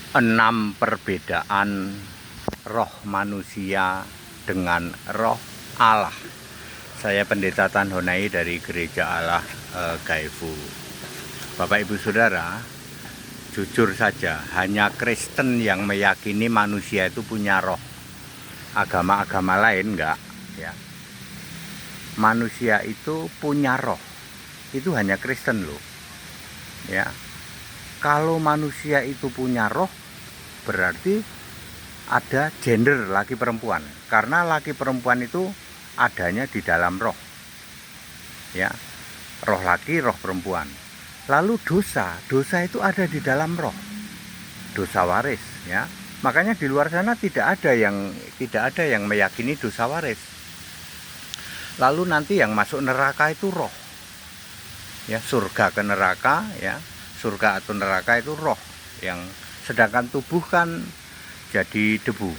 6 perbedaan roh manusia dengan roh Allah. Saya Pendeta Tan Honai dari Gereja Allah Gaifu. Bapak Ibu Saudara, jujur saja, hanya Kristen yang meyakini manusia itu punya roh. Agama-agama lain enggak, ya. Manusia itu punya roh. Itu hanya Kristen loh. Ya. Kalau manusia itu punya roh, berarti ada gender laki perempuan. Karena laki perempuan itu adanya di dalam roh. Ya. Roh laki, roh perempuan. Lalu dosa itu ada di dalam roh. Dosa waris, ya. Makanya di luar sana tidak ada yang meyakini dosa waris. Lalu nanti yang masuk neraka itu roh. Ya, surga ke neraka, ya. Surga atau neraka itu roh, yang sedangkan tubuh kan jadi debu.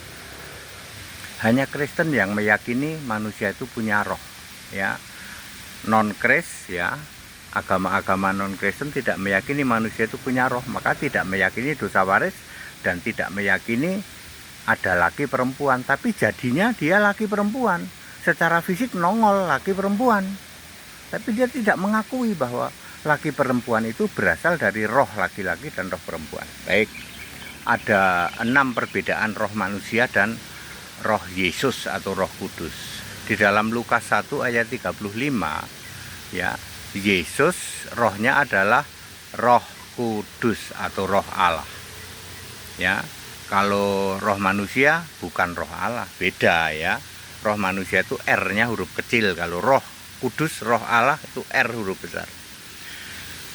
Hanya Kristen yang meyakini manusia itu punya roh, ya. Non-Kris, ya, agama-agama non-Kristen tidak meyakini manusia itu punya roh, maka tidak meyakini dosa waris dan tidak meyakini ada laki perempuan. Tapi jadinya dia laki perempuan, secara fisik nongol laki perempuan, tapi dia tidak mengakui bahwa laki perempuan itu berasal dari roh laki-laki dan roh perempuan. Baik, ada 6 perbedaan roh manusia dan roh Yesus atau roh kudus. Di dalam Lukas 1 ayat 35, ya, Yesus rohnya adalah roh kudus atau roh Allah. Ya, kalau roh manusia bukan roh Allah, beda ya. Roh manusia itu R-nya huruf kecil, kalau roh kudus, roh Allah itu R huruf besar.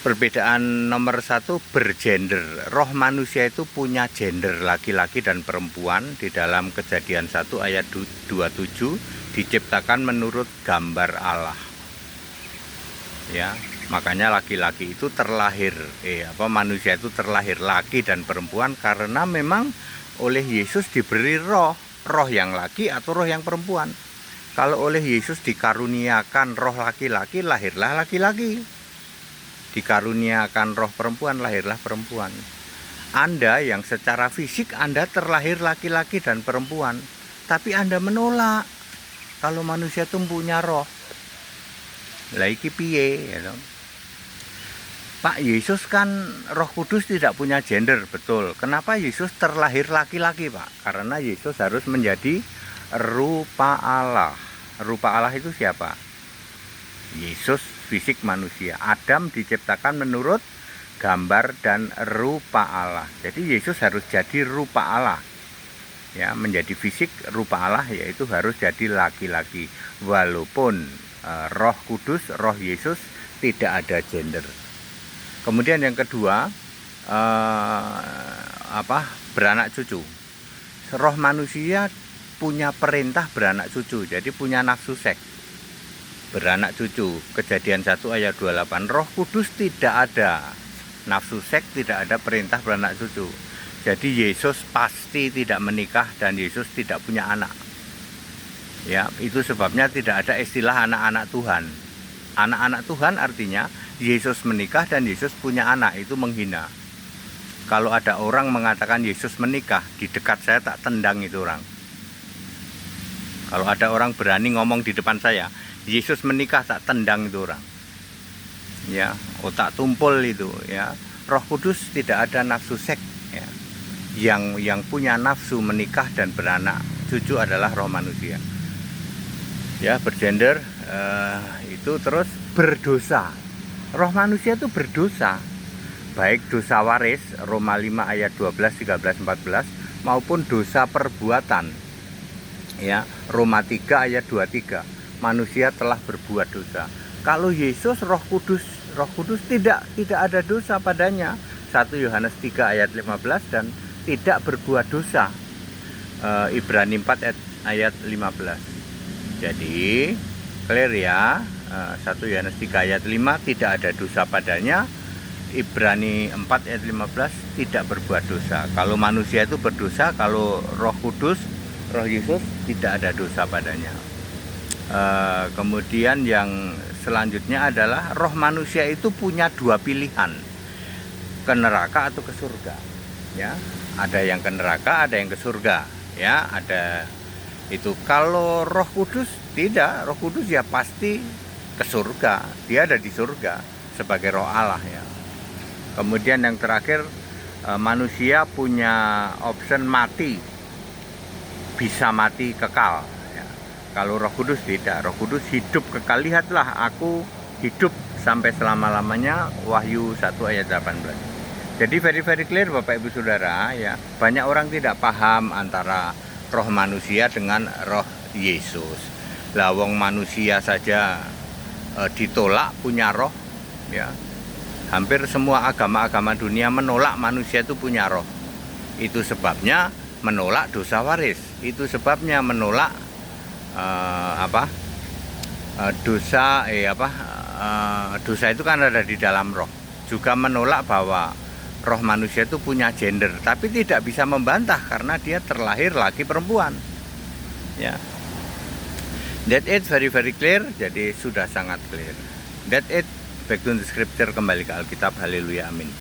Perbedaan nomor 1, bergender. Roh manusia itu punya gender laki-laki dan perempuan. Di dalam Kejadian 1 ayat 27 diciptakan menurut gambar Allah. Ya, makanya laki-laki itu terlahir, manusia itu terlahir laki dan perempuan karena memang oleh Yesus diberi roh yang laki atau roh yang perempuan. Kalau oleh Yesus dikaruniakan roh laki-laki, lahirlah laki-laki. Dikaruniakan roh perempuan, lahirlah perempuan. Anda yang secara fisik Anda terlahir laki-laki dan perempuan, tapi Anda menolak kalau manusia itu punya roh. Lah iki piye, ya. Pak, Yesus kan Roh Kudus tidak punya gender, betul. Kenapa Yesus terlahir laki-laki, Pak? Karena Yesus harus menjadi rupa Allah. Rupa Allah itu siapa? Yesus fisik manusia. Adam diciptakan menurut gambar dan rupa Allah. Jadi Yesus harus jadi rupa Allah. Ya, menjadi fisik rupa Allah, yaitu harus jadi laki-laki. Walaupun Roh Kudus, Roh Yesus tidak ada gender. Kemudian yang kedua, beranak cucu. Roh manusia punya perintah beranak cucu, jadi punya nafsu seks. Beranak cucu. Kejadian 1 ayat 28. Roh Kudus tidak ada nafsu seks, tidak ada perintah beranak cucu. Jadi Yesus pasti tidak menikah dan Yesus tidak punya anak. Ya, itu sebabnya tidak ada istilah anak-anak Tuhan. Anak-anak Tuhan artinya Yesus menikah dan Yesus punya anak, itu menghina. Kalau ada orang mengatakan Yesus menikah, di dekat saya tak tendang itu orang. Kalau ada orang berani ngomong di depan saya, Yesus menikah, tak tendang itu orang. Ya, otak tumpul itu, ya. Roh Kudus tidak ada nafsu seks, ya. Yang punya nafsu menikah dan beranak cucu adalah roh manusia. Ya, bergender, itu terus berdosa. Roh manusia itu berdosa. Baik dosa waris, Roma 5 ayat 12, 13, 14, maupun dosa perbuatan. Ya, Roma 3 ayat 23. Manusia telah berbuat dosa. Kalau Yesus Roh Kudus tidak ada dosa padanya. 1 Yohanes 3 ayat 15 dan tidak berbuat dosa. Ibrani 4 ayat 15. Jadi clear ya. 1 Yohanes 3 ayat 5 tidak ada dosa padanya. Ibrani 4 ayat 15 tidak berbuat dosa. Kalau manusia itu berdosa, kalau Roh Kudus, Roh Yesus tidak ada dosa padanya. Kemudian yang selanjutnya adalah roh manusia itu punya 2 pilihan, ke neraka atau ke surga. ya. Ada yang ke neraka, ada yang ke surga, ya. Ada itu. Kalau Roh Kudus tidak, Roh Kudus ya pasti ke surga. Dia ada di surga sebagai Roh Allah, ya. Kemudian yang terakhir, manusia punya option mati, bisa mati kekal, ya. Kalau Roh Kudus tidak, Roh Kudus hidup kekal. Lihatlah, aku hidup sampai selama-lamanya, Wahyu 1 ayat 18. Jadi very clear Bapak Ibu Saudara, ya. Banyak orang tidak paham antara roh manusia dengan roh Yesus. Lawang manusia saja ditolak punya roh, ya. Hampir semua agama-agama dunia menolak manusia itu punya roh. Itu sebabnya menolak dosa waris. Itu sebabnya menolak dosa itu kan ada di dalam roh. Juga menolak bahwa roh manusia itu punya gender, tapi tidak bisa membantah karena dia terlahir laki perempuan. Ya. That it very clear, jadi sudah sangat clear. That it, back to the scripture, kembali ke Alkitab. Haleluya, amin.